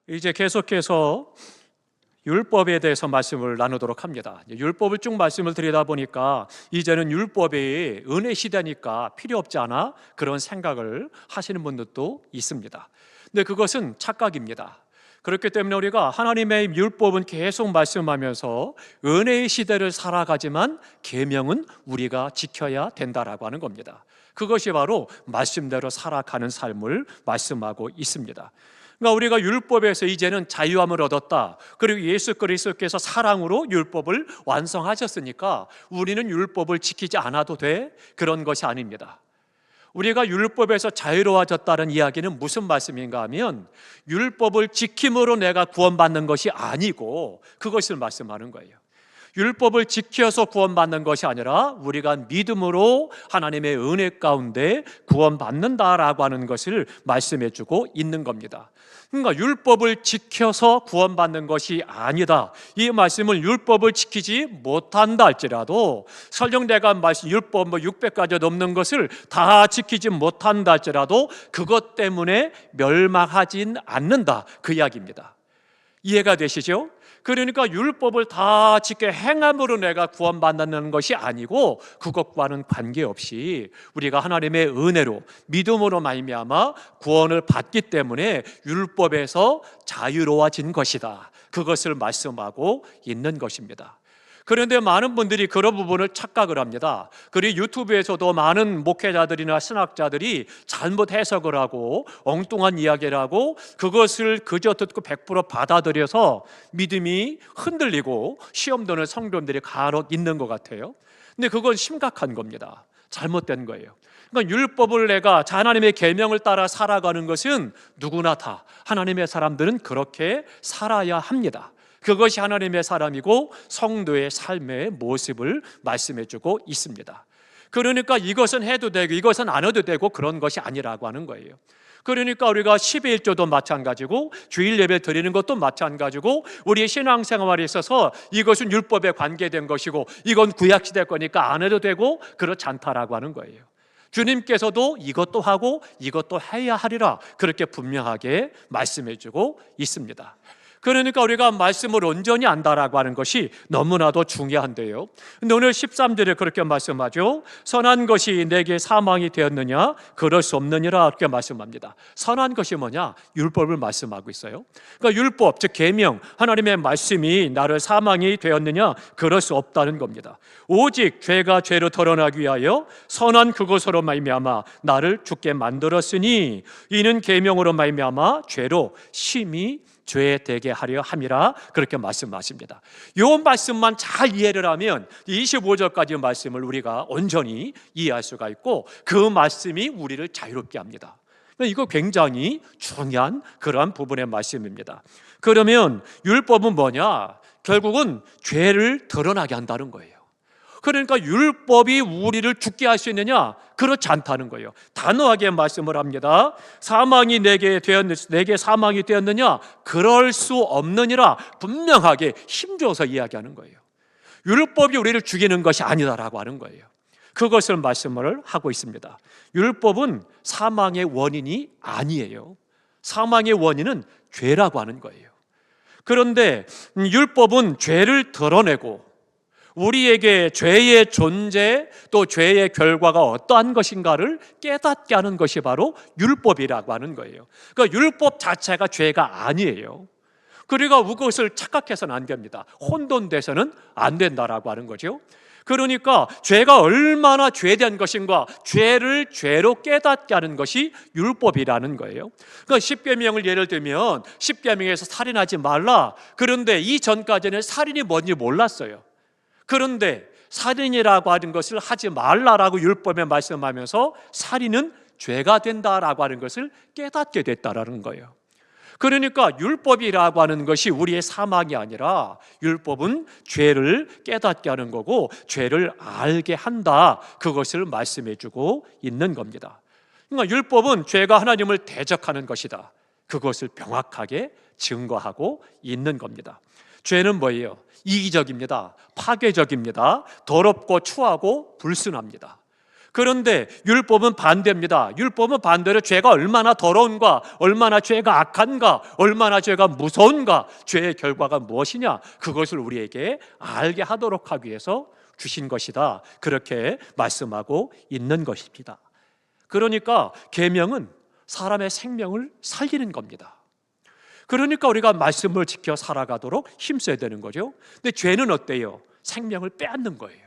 이제 계속해서 율법에 대해서 말씀을 나누도록 합니다. 율법을 쭉 말씀을 드리다 보니까 이제는 율법이 은혜 시대니까 필요 없지 않아? 그런 생각을 하시는 분들도 있습니다. 근데 그것은 착각입니다. 그렇기 때문에 우리가 하나님의 율법은 계속 말씀하면서 은혜의 시대를 살아가지만 계명은 우리가 지켜야 된다라고 하는 겁니다. 그것이 바로 말씀대로 살아가는 삶을 말씀하고 있습니다. 그러니까 우리가 율법에서 이제는 자유함을 얻었다. 그리고 예수 그리스도께서 사랑으로 율법을 완성하셨으니까 우리는 율법을 지키지 않아도 돼? 그런 것이 아닙니다. 우리가 율법에서 자유로워졌다는 이야기는 무슨 말씀인가 하면 율법을 지킴으로 내가 구원받는 것이 아니고 그것을 말씀하는 거예요. 율법을 지켜서 구원받는 것이 아니라 우리가 믿음으로 하나님의 은혜 가운데 구원받는다라고 하는 것을 말씀해 주고 있는 겁니다. 그러니까 율법을 지켜서 구원받는 것이 아니다. 이 말씀을 율법을 지키지 못한다 할지라도 설령 내가 율법 600가지 넘는 것을 다 지키지 못한다 할지라도 그것 때문에 멸망하진 않는다, 그 이야기입니다. 이해가 되시죠? 그러니까 율법을 다 지켜 행함으로 내가 구원받는 것이 아니고 그것과는 관계없이 우리가 하나님의 은혜로 믿음으로 말미암아 구원을 받기 때문에 율법에서 자유로워진 것이다. 그것을 말씀하고 있는 것입니다. 그런데 많은 분들이 그런 부분을 착각을 합니다. 그리고 유튜브에서도 많은 목회자들이나 신학자들이 잘못 해석을 하고 엉뚱한 이야기를 하고 그것을 그저 듣고 100% 받아들여서 믿음이 흔들리고 시험 드는 성도들이 간혹 있는 것 같아요. 근데 그건 심각한 겁니다. 잘못된 거예요. 그러니까 율법을 내가 하나님의 계명을 따라 살아가는 것은 누구나 다 하나님의 사람들은 그렇게 살아야 합니다. 그것이 하나님의 사람이고 성도의 삶의 모습을 말씀해주고 있습니다. 그러니까 이것은 해도 되고 이것은 안 해도 되고 그런 것이 아니라고 하는 거예요. 그러니까 우리가 11조도 마찬가지고 주일 예배 드리는 것도 마찬가지고 우리의 신앙생활에 있어서 이것은 율법에 관계된 것이고 이건 구약시대 거니까 안 해도 되고 그렇지 않다라고 하는 거예요. 주님께서도 이것도 하고 이것도 해야 하리라 그렇게 분명하게 말씀해주고 있습니다. 그러니까 우리가 말씀을 온전히 안다라고 하는 것이 너무나도 중요한데요. 근데 오늘 13절에 그렇게 말씀하죠. 선한 것이 내게 사망이 되었느냐? 그럴 수 없느니라 그렇게 말씀합니다. 선한 것이 뭐냐? 율법을 말씀하고 있어요. 그러니까 율법, 즉 계명, 하나님의 말씀이 나를 사망이 되었느냐? 그럴 수 없다는 겁니다. 오직 죄가 죄로 드러나기 위하여 선한 그것으로 말미암아 나를 죽게 만들었으니 이는 계명으로 말미암아 죄로 심히 죄 되게 하려 함이라 그렇게 말씀하십니다. 이 말씀만 잘 이해를 하면 25절까지 말씀을 우리가 온전히 이해할 수가 있고 그 말씀이 우리를 자유롭게 합니다. 이거 굉장히 중요한 그러한 부분의 말씀입니다. 그러면 율법은 뭐냐? 결국은 죄를 드러나게 한다는 거예요. 그러니까 율법이 우리를 죽게 할 수 있느냐? 그렇지 않다는 거예요. 단호하게 말씀을 합니다. 사망이 내게 사망이 되었느냐? 그럴 수 없느니라 분명하게 힘줘서 이야기하는 거예요. 율법이 우리를 죽이는 것이 아니다라고 하는 거예요. 그것을 말씀을 하고 있습니다. 율법은 사망의 원인이 아니에요. 사망의 원인은 죄라고 하는 거예요. 그런데 율법은 죄를 드러내고 우리에게 죄의 존재 또 죄의 결과가 어떠한 것인가를 깨닫게 하는 것이 바로 율법이라고 하는 거예요. 그러니까 율법 자체가 죄가 아니에요. 그리고 그것을 착각해서는 안 됩니다. 혼돈돼서는 안 된다라고 하는 거죠. 그러니까 죄가 얼마나 죄된 것인가, 죄를 죄로 깨닫게 하는 것이 율법이라는 거예요. 그러니까 십계명을 예를 들면 십계명에서 살인하지 말라. 그런데 이전까지는 살인이 뭔지 몰랐어요. 그런데 살인이라고 하는 것을 하지 말라라고 율법에 말씀하면서 살인은 죄가 된다라고 하는 것을 깨닫게 됐다라는 거예요. 그러니까 율법이라고 하는 것이 우리의 사망이 아니라 율법은 죄를 깨닫게 하는 거고 죄를 알게 한다, 그것을 말씀해 주고 있는 겁니다. 그러니까 율법은 죄가 하나님을 대적하는 것이다, 그것을 명확하게 증거하고 있는 겁니다. 죄는 뭐예요? 이기적입니다. 파괴적입니다. 더럽고 추하고 불순합니다. 그런데 율법은 반대입니다. 율법은 반대로 죄가 얼마나 더러운가, 얼마나 죄가 악한가, 얼마나 죄가 무서운가, 죄의 결과가 무엇이냐, 그것을 우리에게 알게 하도록 하기 위해서 주신 것이다, 그렇게 말씀하고 있는 것입니다. 그러니까 계명은 사람의 생명을 살리는 겁니다. 그러니까 우리가 말씀을 지켜 살아가도록 힘써야 되는 거죠. 근데 죄는 어때요? 생명을 빼앗는 거예요.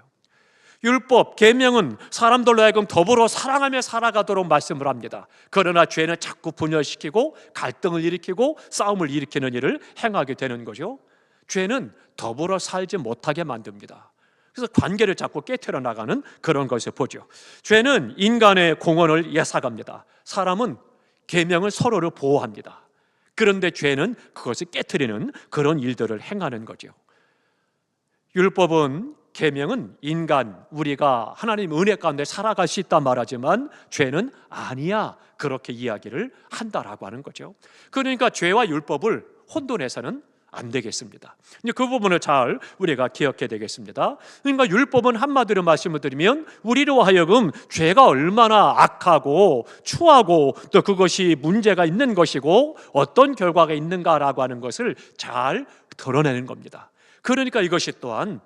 율법, 계명은 사람들로 하여금 더불어 사랑하며 살아가도록 말씀을 합니다. 그러나 죄는 자꾸 분열시키고 갈등을 일으키고 싸움을 일으키는 일을 행하게 되는 거죠. 죄는 더불어 살지 못하게 만듭니다. 그래서 관계를 자꾸 깨트려 나가는 그런 것을 보죠. 죄는 인간의 공헌을 예사갑니다. 사람은 계명을 서로를 보호합니다. 그런데 죄는 그것을 깨트리는 그런 일들을 행하는 거죠. 율법은, 계명은 인간, 우리가 하나님 은혜 가운데 살아갈 수 있다 말하지만 죄는 아니야, 그렇게 이야기를 한다라고 하는 거죠. 그러니까 죄와 율법을 혼돈해서는 안 되겠습니다. 그 부분을 잘 우리가 기억해야 되겠습니다. 그러니까 율법은 한마디로 말씀을 드리면 우리로 하여금 죄가 얼마나 악하고 추하고 또 그것이 문제가 있는 것이고 어떤 결과가 있는가라고 하는 것을 잘 드러내는 겁니다. 그러니까 이것이 또한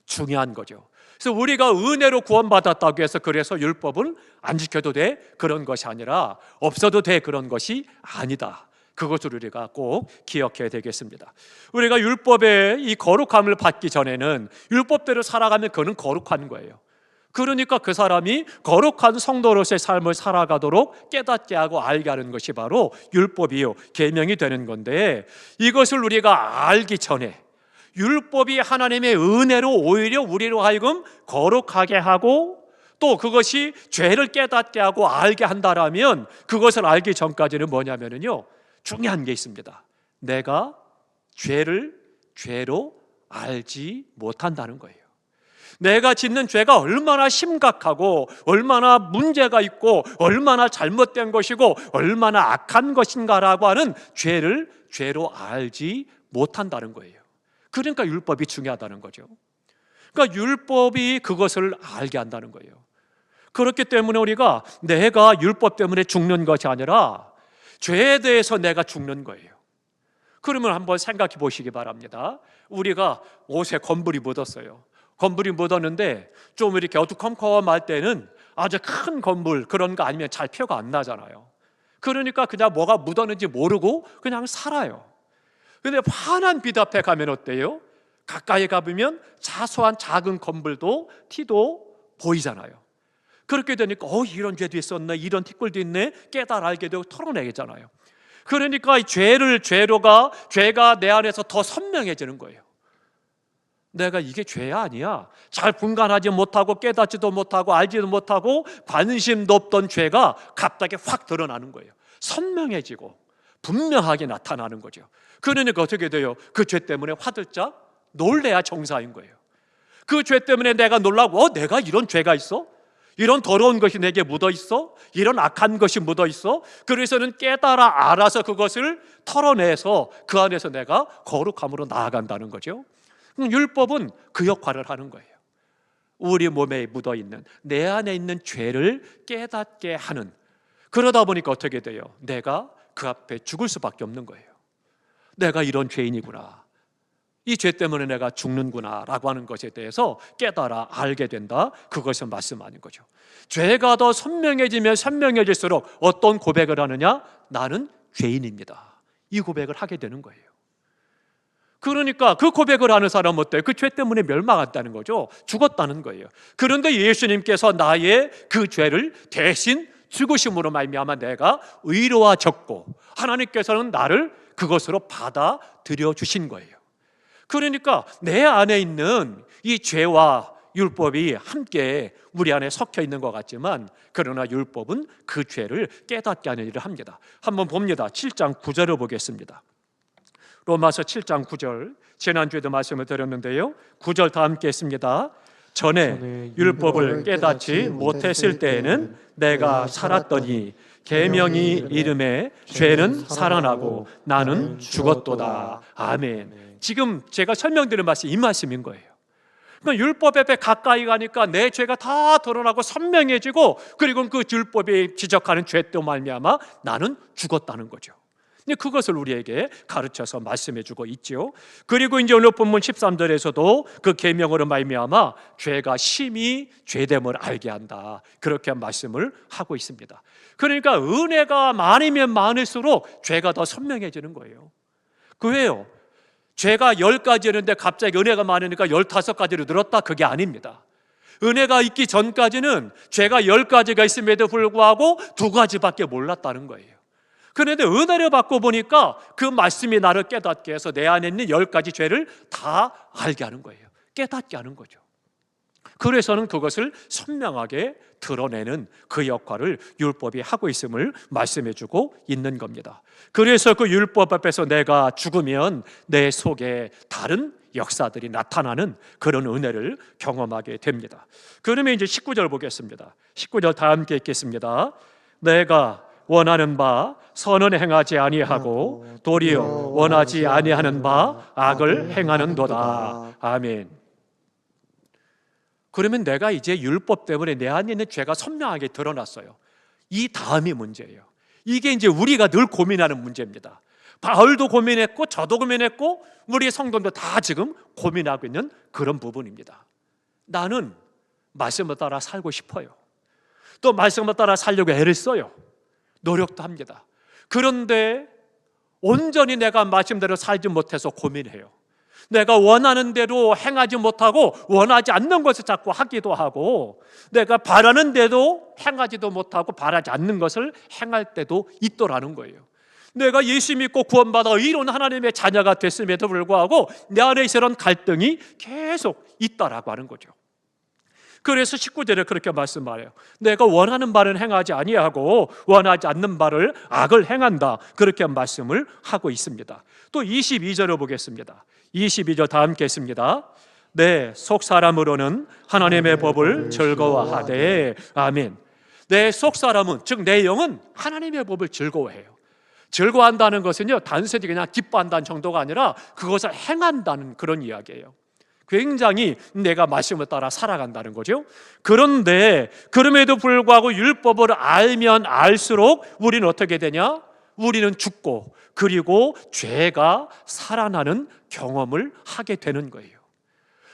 중요한 거죠. 그래서 우리가 은혜로 구원받았다고 해서 그래서 율법을 안 지켜도 돼, 그런 것이 아니라 없어도 돼, 그런 것이 아니다. 그것을 우리가 꼭 기억해야 되겠습니다. 우리가 율법의 이 거룩함을 받기 전에는 율법대로 살아가면 그는 거룩한 거예요. 그러니까 그 사람이 거룩한 성도로서의 삶을 살아가도록 깨닫게 하고 알게 하는 것이 바로 율법이요, 계명이 되는 건데, 이것을 우리가 알기 전에 율법이 하나님의 은혜로 오히려 우리로 하여금 거룩하게 하고 또 그것이 죄를 깨닫게 하고 알게 한다라면, 그것을 알기 전까지는 뭐냐면요, 중요한 게 있습니다. 내가 죄를 죄로 알지 못한다는 거예요. 내가 짓는 죄가 얼마나 심각하고 얼마나 문제가 있고 얼마나 잘못된 것이고 얼마나 악한 것인가라고 하는 죄를 죄로 알지 못한다는 거예요. 그러니까 율법이 중요하다는 거죠. 그러니까 율법이 그것을 알게 한다는 거예요. 그렇기 때문에 우리가 내가 율법 때문에 죽는 것이 아니라 죄에 대해서 내가 죽는 거예요. 그러면 한번 생각해 보시기 바랍니다. 우리가 옷에 검불이 묻었어요. 검불이 묻었는데 좀 이렇게 어두컴컴할 때는 아주 큰 검불 그런 거 아니면 잘 표가 안 나잖아요. 그러니까 그냥 뭐가 묻었는지 모르고 그냥 살아요. 근데 환한 빛 앞에 가면 어때요? 가까이 가보면 사소한 작은 검불도 티도 보이잖아요. 그렇게 되니까 이런 죄도 있었네, 이런 티끌도 있네, 깨달아 알게 되고 털어내잖아요. 그러니까 이 죄가 내 안에서 더 선명해지는 거예요. 내가 이게 죄야 아니야, 잘 분간하지 못하고 깨닫지도 못하고 알지도 못하고 관심도 없던 죄가 갑자기 확 드러나는 거예요. 선명해지고 분명하게 나타나는 거죠. 그러니까 어떻게 돼요? 그 죄 때문에 화들짝 놀래야 정사인 거예요. 그 죄 때문에 내가 놀라고 내가 이런 죄가 있어? 이런 더러운 것이 내게 묻어 있어? 이런 악한 것이 묻어 있어? 그래서는 깨달아 알아서 그것을 털어내서 그 안에서 내가 거룩함으로 나아간다는 거죠. 율법은 그 역할을 하는 거예요. 우리 몸에 묻어 있는, 내 안에 있는 죄를 깨닫게 하는. 그러다 보니까 어떻게 돼요? 내가 그 앞에 죽을 수밖에 없는 거예요. 내가 이런 죄인이구나, 이 죄 때문에 내가 죽는구나 라고 하는 것에 대해서 깨달아 알게 된다, 그것을 말씀하는 거죠. 죄가 더 선명해지면 선명해질수록 어떤 고백을 하느냐? 나는 죄인입니다, 이 고백을 하게 되는 거예요. 그러니까 그 고백을 하는 사람은 어때요? 그 죄 때문에 멸망한다는 거죠. 죽었다는 거예요. 그런데 예수님께서 나의 그 죄를 대신 죽으심으로 말미암아 내가 의로워졌고 하나님께서는 나를 그것으로 받아들여 주신 거예요. 그러니까 내 안에 있는 이 죄와 율법이 함께 우리 안에 섞여 있는 것 같지만, 그러나 율법은 그 죄를 깨닫게 하는 일을 합니다. 한번 봅니다. 7장 9절을 보겠습니다. 로마서 7장 9절, 지난주에도 말씀을 드렸는데요, 9절 다 함께 했습니다. 전에 율법을 깨닫지 못했을 때에는 내가 살았더니 계명이 이름에 죄는 살아나고 나는 죽었도다. 아멘. 지금 제가 설명드린 말씀이 이 말씀인 거예요. 그러니까 율법 앞에 가까이 가니까 내 죄가 다 드러나고 선명해지고, 그리고 그 율법이 지적하는 죄도 말미암아 나는 죽었다는 거죠. 그것을 우리에게 가르쳐서 말씀해주고 있지요. 그리고 이제 오늘 본문 13절에서도 그 계명으로 말미암아 죄가 심히 죄됨을 알게 한다, 그렇게 말씀을 하고 있습니다. 그러니까 은혜가 많으면 많을수록 죄가 더 선명해지는 거예요. 왜요? 죄가 10가지였는데 갑자기 은혜가 많으니까 15가지로 늘었다? 그게 아닙니다. 은혜가 있기 전까지는 죄가 10가지가 있음에도 불구하고 2가지밖에 몰랐다는 거예요. 그런데 은혜를 받고 보니까 그 말씀이 나를 깨닫게 해서 내 안에 있는 10가지 죄를 다 알게 하는 거예요. 깨닫게 하는 거죠. 그래서는 그것을 선명하게 드러내는 그 역할을 율법이 하고 있음을 말씀해주고 있는 겁니다. 그래서 그 율법 앞에서 내가 죽으면 내 속에 다른 역사들이 나타나는 그런 은혜를 경험하게 됩니다. 그러면 이제 19절 보겠습니다. 19절 다 함께 읽겠습니다. 내가 원하는 바 선은 행하지 아니하고 도리어 원하지 아니하는 바 악을 행하는도다. 아멘. 그러면 내가 이제 율법 때문에 내 안에 있는 죄가 선명하게 드러났어요. 이 다음이 문제예요. 이게 이제 우리가 늘 고민하는 문제입니다. 바울도 고민했고 저도 고민했고 우리 성도도 다 지금 고민하고 있는 그런 부분입니다. 나는 말씀을 따라 살고 싶어요. 또 말씀을 따라 살려고 애를 써요. 노력도 합니다. 그런데 온전히 내가 말씀대로 살지 못해서 고민해요. 내가 원하는 대로 행하지 못하고 원하지 않는 것을 자꾸 하기도 하고, 내가 바라는 대로 행하지도 못하고 바라지 않는 것을 행할 때도 있더라는 거예요. 내가 예수 믿고 구원받아 의로운 하나님의 자녀가 됐음에도 불구하고 내 안에 이런 갈등이 계속 있다라고 하는 거죠. 그래서 19절에 그렇게 말씀하래요. 내가 원하는 바를 행하지 아니하고 원하지 않는 바를 악을 행한다, 그렇게 말씀을 하고 있습니다. 또 22절을 보겠습니다. 22절 다 함께 했습니다. 내 속사람으로는 하나님의 법을 즐거워하되. 아멘. 내 속사람은, 즉 내 영은 하나님의 법을 즐거워해요. 즐거워한다는 것은요, 단순히 그냥 기뻐한다는 정도가 아니라 그것을 행한다는 그런 이야기예요. 굉장히 내가 말씀을 따라 살아간다는 거죠. 그런데 그럼에도 불구하고 율법을 알면 알수록 우리는 어떻게 되냐? 우리는 죽고 그리고 죄가 살아나는 경험을 하게 되는 거예요.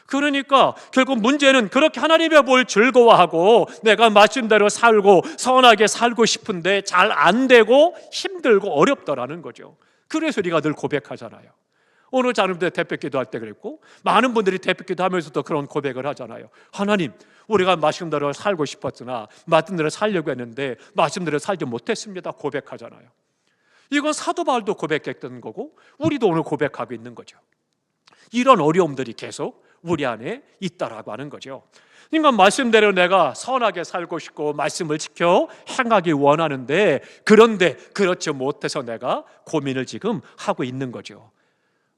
그러니까 결국 문제는 그렇게 하나님의 법을 즐거워하고 내가 말씀대로 살고 선하게 살고 싶은데 잘 안 되고 힘들고 어렵더라는 거죠. 그래서 우리가 늘 고백하잖아요. 오늘 자녀들 대표기도 할 때 그랬고, 많은 분들이 대표기도 하면서도 그런 고백을 하잖아요. 하나님, 우리가 말씀대로 살고 싶었으나 말씀대로 살려고 했는데 말씀대로 살지 못했습니다, 고백하잖아요. 이건 사도 바울도 고백했던 거고 우리도 오늘 고백하고 있는 거죠. 이런 어려움들이 계속 우리 안에 있다라고 하는 거죠. 그러니까 말씀대로 내가 선하게 살고 싶고 말씀을 지켜 행하기 원하는데, 그런데 그렇지 못해서 내가 고민을 지금 하고 있는 거죠.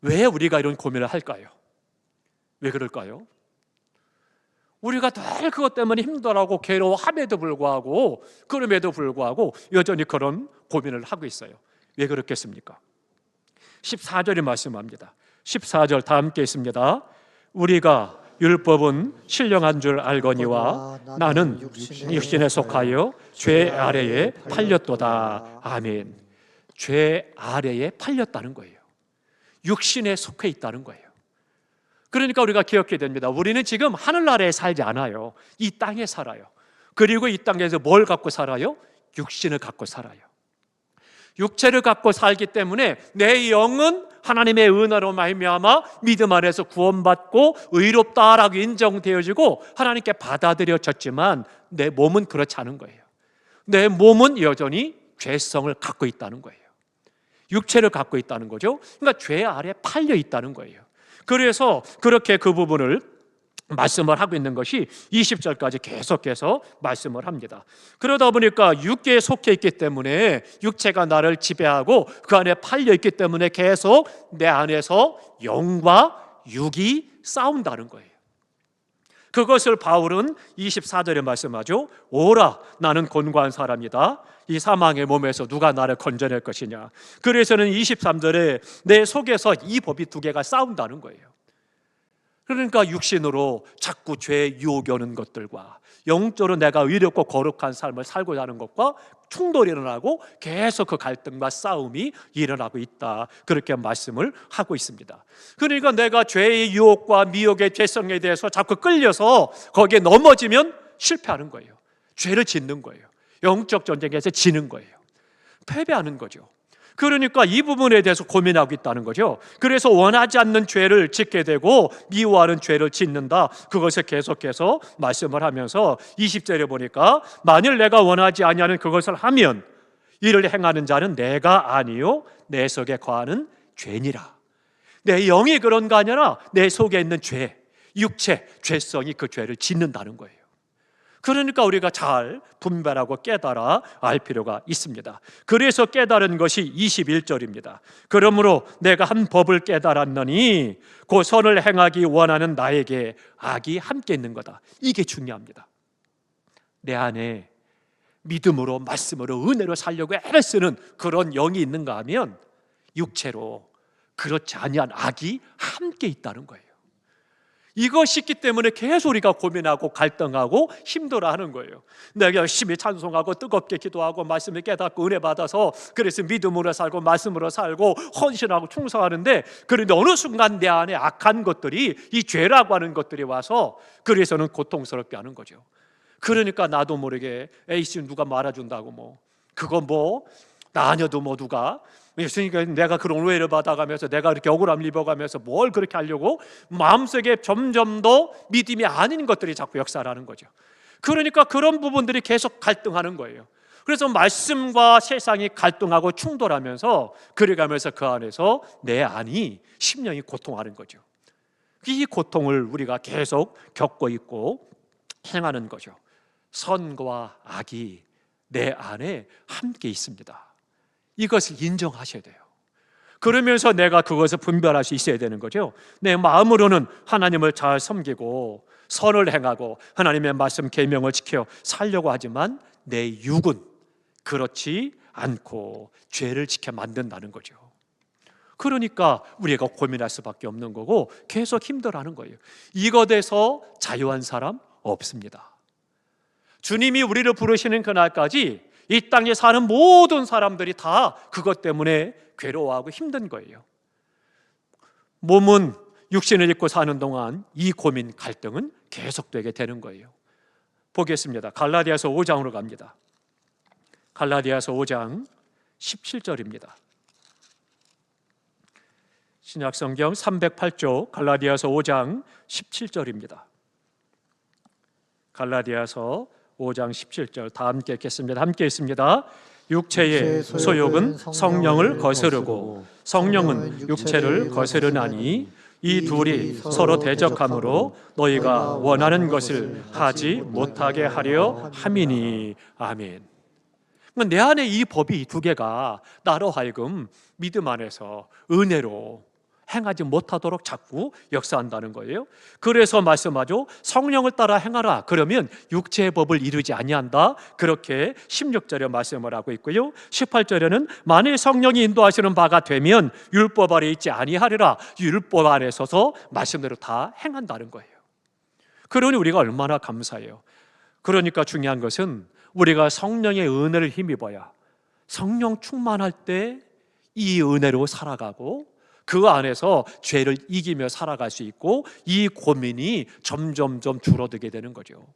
왜 우리가 이런 고민을 할까요? 왜 그럴까요? 우리가 늘 그것 때문에 힘들어하고 괴로워함에도 불구하고, 그럼에도 불구하고 여전히 그런 고민을 하고 있어요. 왜 그렇겠습니까? 14절이 말씀합니다. 14절 다 함께 있습니다. 우리가 율법은 신령한 줄 알거니와 나는 육신에 속하여 죄 아래에 팔렸도다. 아멘. 죄 아래에 팔렸다는 거예요. 육신에 속해 있다는 거예요. 그러니까 우리가 기억해야 됩니다. 우리는 지금 하늘나라에 살지 않아요. 이 땅에 살아요. 그리고 이 땅에서 뭘 갖고 살아요? 육신을 갖고 살아요. 육체를 갖고 살기 때문에 내 영은 하나님의 은혜로 말미암아 믿음 안에서 구원받고 의롭다라고 인정되어지고 하나님께 받아들여졌지만 내 몸은 그렇지 않은 거예요. 내 몸은 여전히 죄성을 갖고 있다는 거예요. 육체를 갖고 있다는 거죠. 그러니까 죄 아래 팔려 있다는 거예요. 그래서 그렇게 그 부분을 말씀을 하고 있는 것이 20절까지 계속해서 말씀을 합니다. 그러다 보니까 육계에 속해 있기 때문에 육체가 나를 지배하고 그 안에 팔려 있기 때문에 계속 내 안에서 영과 육이 싸운다는 거예요. 그것을 바울은 24절에 말씀하죠. 오라, 나는 곤고한 사람이다. 이 사망의 몸에서 누가 나를 건져낼 것이냐. 그래서는 23절에 내 속에서 이 법이 두 개가 싸운다는 거예요. 그러니까 육신으로 자꾸 죄에 유혹이 오는 것들과 영적으로 내가 의롭고 거룩한 삶을 살고자 하는 것과 충돌이 일어나고 계속 그 갈등과 싸움이 일어나고 있다, 그렇게 말씀을 하고 있습니다. 그러니까 내가 죄의 유혹과 미혹의 죄성에 대해서 자꾸 끌려서 거기에 넘어지면 실패하는 거예요. 죄를 짓는 거예요. 영적 전쟁에서 지는 거예요. 패배하는 거죠. 그러니까 이 부분에 대해서 고민하고 있다는 거죠. 그래서 원하지 않는 죄를 짓게 되고 미워하는 죄를 짓는다, 그것을 계속해서 말씀을 하면서 20절에 보니까 만일 내가 원하지 아니하는 그것을 하면 이를 행하는 자는 내가 아니요 내 속에 거하는 죄니라. 내 영이 그런가 아니라 내 속에 있는 죄, 육체, 죄성이 그 죄를 짓는다는 거예요. 그러니까 우리가 잘 분별하고 깨달아 알 필요가 있습니다. 그래서 깨달은 것이 21절입니다. 그러므로 내가 한 법을 깨달았느니 그 선을 행하기 원하는 나에게 악이 함께 있는 거다. 이게 중요합니다. 내 안에 믿음으로, 말씀으로, 은혜로 살려고 애를 쓰는 그런 영이 있는가 하면 육체로 그렇지 아니한 악이 함께 있다는 거예요. 이것이 있기 때문에 계속 우리가 고민하고 갈등하고 힘들어하는 거예요. 내가 열심히 찬송하고 뜨겁게 기도하고 말씀을 깨닫고 은혜 받아서 그래서 믿음으로 살고 말씀으로 살고 헌신하고 충성하는데, 그런데 어느 순간 내 안에 악한 것들이, 이 죄라고 하는 것들이 와서 그래서는 고통스럽게 하는 거죠. 그러니까 나도 모르게 에이씨 누가 말아준다고, 그거 나 아니어도 누가, 예수님께 내가 그런 오해를 받아가면서 내가 그렇게 억울함을 입어가면서 뭘 그렇게 하려고 마음속에 점점 더 믿음이 아닌 것들이 자꾸 역사를 하는 거죠. 그러니까 그런 부분들이 계속 갈등하는 거예요. 그래서 말씀과 세상이 갈등하고 충돌하면서 그래가면서 그 안에서 내 안이, 심령이 고통하는 거죠. 이 고통을 우리가 계속 겪고 있고 행하는 거죠. 선과 악이 내 안에 함께 있습니다. 이것을 인정하셔야 돼요. 그러면서 내가 그것을 분별할 수 있어야 되는 거죠. 내 마음으로는 하나님을 잘 섬기고 선을 행하고 하나님의 말씀 계명을 지켜 살려고 하지만 내 육은 그렇지 않고 죄를 지켜 만든다는 거죠. 그러니까 우리가 고민할 수밖에 없는 거고 계속 힘들어하는 거예요. 이것에서 자유한 사람 없습니다. 주님이 우리를 부르시는 그날까지 이 땅에 사는 모든 사람들이 다 그것 때문에 괴로워하고 힘든 거예요. 몸은 육신을 입고 사는 동안 이 고민, 갈등은 계속되게 되는 거예요. 보겠습니다. 갈라디아서 5장으로 갑니다. 갈라디아서 5장 17절입니다. 신약성경 308쪽 갈라디아서 5장 17절입니다. 갈라디아서 5장 17절 다 함께 읽겠습니다. 함께 읽습니다. 육체의 소욕은 성령을 거스르고 성령은 육체를 거스르나니 이 둘이 서로 대적함으로 너희가 원하는 것을 하지 못하게 하려 함이니. 아멘. 내 안에 이 법이 두 개가 나로 하여금 믿음 안에서 은혜로 행하지 못하도록 자꾸 역사한다는 거예요. 그래서 말씀하죠. 성령을 따라 행하라. 그러면 육체의 법을 이루지 아니한다. 그렇게 16절에 말씀을 하고 있고요. 18절에는 만일 성령이 인도하시는 바가 되면 율법 아래 있지 아니하리라. 율법 아래 서서 말씀대로 다 행한다는 거예요. 그러니 우리가 얼마나 감사해요. 그러니까 중요한 것은 우리가 성령의 은혜를 힘입어야 성령 충만할 때 이 은혜로 살아가고 그 안에서 죄를 이기며 살아갈 수 있고 이 고민이 점점점 줄어들게 되는 거죠.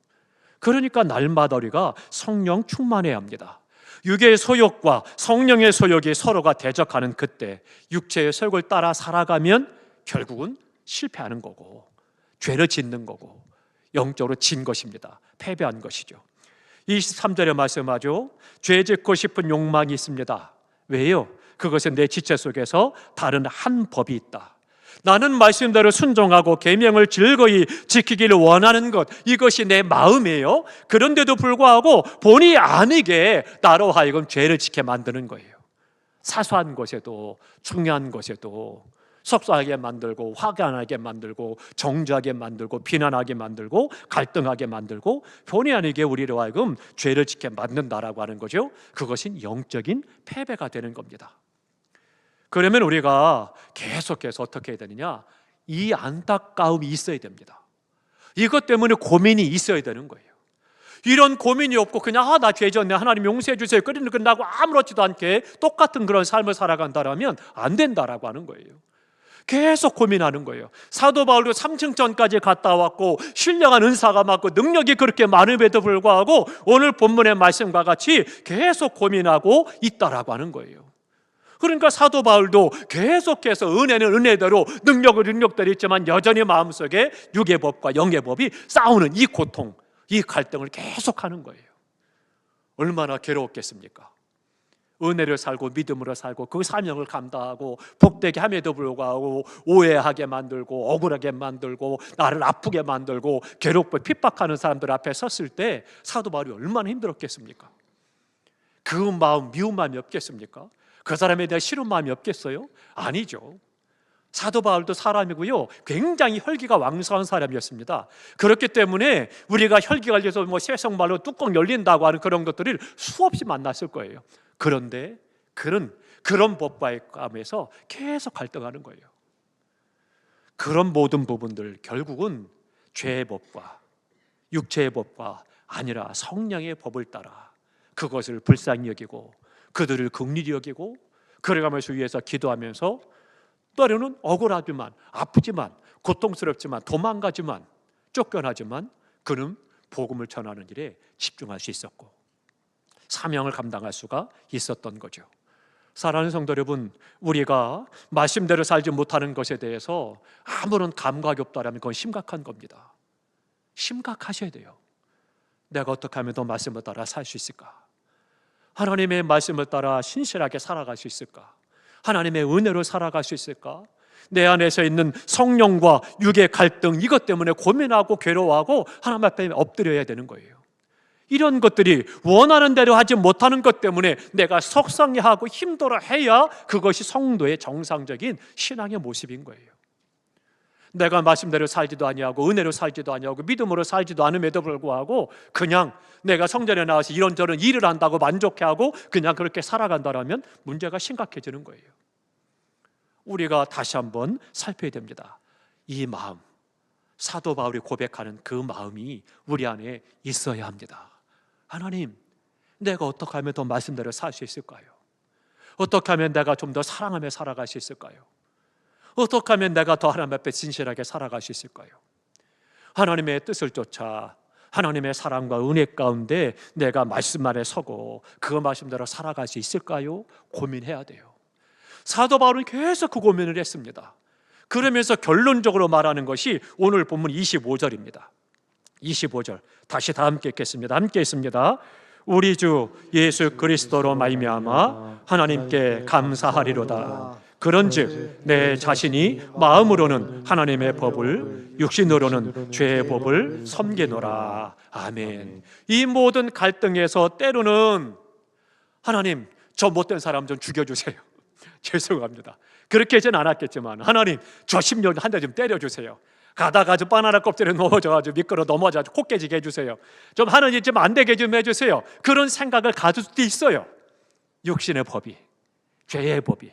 그러니까 날마다 우리가 성령 충만해야 합니다. 육의 소욕과 성령의 소욕이 서로가 대적하는 그때 육체의 소욕을 따라 살아가면 결국은 실패하는 거고 죄를 짓는 거고 영적으로 진 것입니다. 패배한 것이죠. 23절에 말씀하죠. 죄 짓고 싶은 욕망이 있습니다. 왜요? 그것은 내 지체 속에서 다른 한 법이 있다. 나는 말씀대로 순종하고 계명을 즐거이 지키기를 원하는 것, 이것이 내 마음이에요. 그런데도 불구하고 본의 아니게 나로 하여금 죄를 지켜 만드는 거예요. 사소한 것에도 중요한 것에도 속상하게 만들고 화가 나게 만들고 정죄하게 만들고 비난하게 만들고 갈등하게 만들고 본의 아니게 우리로 하여금 죄를 지켜 만든다라고 하는 거죠. 그것은 영적인 패배가 되는 겁니다. 그러면 우리가 계속해서 어떻게 해야 되느냐? 이 안타까움이 있어야 됩니다. 이것 때문에 고민이 있어야 되는 거예요. 이런 고민이 없고 그냥 나 죄졌네, 하나님 용서해 주세요, 끝나고 아무렇지도 않게 똑같은 그런 삶을 살아간다라면 안 된다라고 하는 거예요. 계속 고민하는 거예요. 사도 바울도 삼층천까지 갔다 왔고 신령한 은사가 많고 능력이 그렇게 많음에도 불구하고 오늘 본문의 말씀과 같이 계속 고민하고 있다라고 하는 거예요. 그러니까 사도 바울도 계속해서 은혜는 은혜대로 능력은 능력대로 있지만 여전히 마음속에 육의 법과 영의 법이 싸우는 이 고통, 이 갈등을 계속하는 거예요. 얼마나 괴로웠겠습니까? 은혜를 살고 믿음으로 살고 그 사명을 감당하고 복되게 함에도 불구하고 오해하게 만들고 억울하게 만들고 나를 아프게 만들고 괴롭고 핍박하는 사람들 앞에 섰을 때 사도 바울이 얼마나 힘들었겠습니까? 그 마음, 미운 마음이 없겠습니까? 그 사람에 대한 싫은 마음이 없겠어요? 아니죠. 사도 바울도 사람이고요, 굉장히 혈기가 왕성한 사람이었습니다. 그렇기 때문에 우리가 혈기 관리해서 세속말로 뚜껑 열린다고 하는 그런 것들을 수없이 만났을 거예요. 그런데 그런 법과의 싸움에서 계속 갈등하는 거예요. 그런 모든 부분들 결국은 죄의 법과 육체의 법과 아니라 성령의 법을 따라 그것을 불쌍히 여기고 그들을 긍휼히 여기고 그래가면서 위해서 기도하면서 때로는 억울하지만 아프지만 고통스럽지만 도망가지만 쫓겨나지만 그는 복음을 전하는 일에 집중할 수 있었고 사명을 감당할 수가 있었던 거죠. 사랑하는 성도 여러분, 우리가 말씀대로 살지 못하는 것에 대해서 아무런 감각이 없다면 그건 심각한 겁니다. 심각하셔야 돼요. 내가 어떻게 하면 더 말씀을 따라 살 수 있을까? 하나님의 말씀을 따라 신실하게 살아갈 수 있을까? 하나님의 은혜로 살아갈 수 있을까? 내 안에서 있는 성령과 육의 갈등, 이것 때문에 고민하고 괴로워하고 하나님 앞에 엎드려야 되는 거예요. 이런 것들이 원하는 대로 하지 못하는 것 때문에 내가 속상해하고 힘들어해야 그것이 성도의 정상적인 신앙의 모습인 거예요. 내가 말씀대로 살지도 아니하고 은혜로 살지도 아니하고 믿음으로 살지도 않음에도 불구하고 그냥 내가 성전에 나와서 이런저런 일을 한다고 만족해하고 그냥 그렇게 살아간다면 문제가 심각해지는 거예요. 우리가 다시 한번 살펴야 됩니다. 이 마음, 사도 바울이 고백하는 그 마음이 우리 안에 있어야 합니다. 하나님, 내가 어떻게 하면 더 말씀대로 살 수 있을까요? 어떻게 하면 내가 좀 더 사랑하며 살아갈 수 있을까요? 어떻게 하면 내가 더 하나님 앞에 진실하게 살아갈 수 있을까요? 하나님의 뜻을 쫓아 하나님의 사랑과 은혜 가운데 내가 말씀 아래 서고 그 말씀대로 살아갈 수 있을까요? 고민해야 돼요. 사도 바울은 계속 그 고민을 했습니다. 그러면서 결론적으로 말하는 것이 오늘 본문 25절입니다. 25절 다시 다 함께 읽겠습니다. 함께 읽습니다. 우리 주 예수 그리스도로 말미암아 하나님께 감사하리로다. 그런즉 내 자신이 마음으로는 하나님의 법을 육신으로는 죄의 법을 섬기노라. 아멘. 이 모든 갈등에서 때로는 하나님, 저 못된 사람 좀 죽여주세요. 죄송합니다. 그렇게 하진 않았겠지만 하나님, 저 심령 한 대 좀 때려주세요. 가다가 좀 바나나 껍질에 넘어져가지고 미끄러 넘어져가지고 코 깨지게 해주세요. 좀 하나님 좀 안 되게 좀 해주세요. 그런 생각을 가질 수도 있어요. 육신의 법이, 죄의 법이.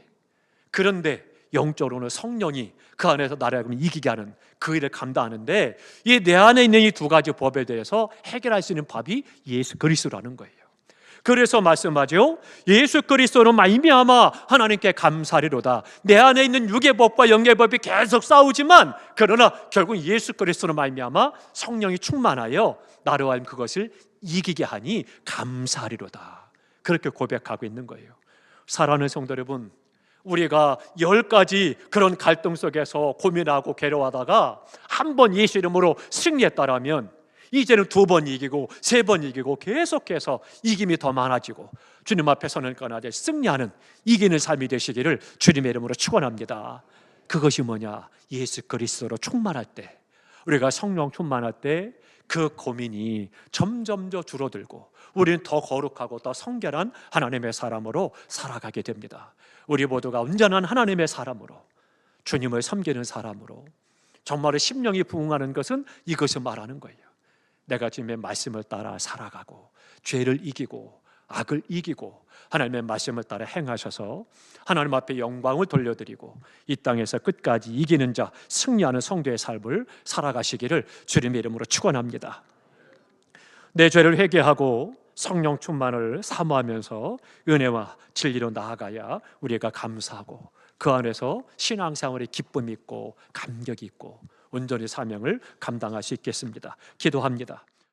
그런데 영적으로는 성령이 그 안에서 나를 이기게 하는 그 일을 감당하는데 이 내 안에 있는 이 두 가지 법에 대해서 해결할 수 있는 법이 예수 그리스도라는 거예요. 그래서 말씀하죠. 예수 그리스도로 말미암아 하나님께 감사리로다. 내 안에 있는 육의 법과 영의 법이 계속 싸우지만 그러나 결국 예수 그리스도로 말미암아 성령이 충만하여 나로 하여금 그것을 이기게 하니 감사리로다. 그렇게 고백하고 있는 거예요. 사랑하는 성도 여러분, 우리가 10가지 그런 갈등 속에서 고민하고 괴로워하다가 한 번 예수 이름으로 승리했다라면 이제는 2번 이기고 3번 이기고 계속해서 이김이 더 많아지고 주님 앞에 서는 까나지 승리하는 이기는 삶이 되시기를 주님의 이름으로 축원합니다. 그것이 뭐냐? 예수 그리스도로 충만할 때, 우리가 성령 충만할 때 그 고민이 점점 더 줄어들고 우리는 더 거룩하고 더 성결한 하나님의 사람으로 살아가게 됩니다. 우리 모두가 온전한 하나님의 사람으로, 주님을 섬기는 사람으로 정말로 심령이 부응하는 것은 이것을 말하는 거예요. 내가 주님의 말씀을 따라 살아가고 죄를 이기고 악을 이기고 하나님의 말씀을 따라 행하셔서 하나님 앞에 영광을 돌려드리고 이 땅에서 끝까지 이기는 자, 승리하는 성도의 삶을 살아가시기를 주님의 이름으로 축원합니다. 내 죄를 회개하고 성령 충만을 사모하면서 은혜와 진리로 나아가야 우리가 감사하고 그 안에서 신앙생활의 기쁨이 있고 감격이 있고 온전히 사명을 감당할 수 있겠습니다. 기도합니다.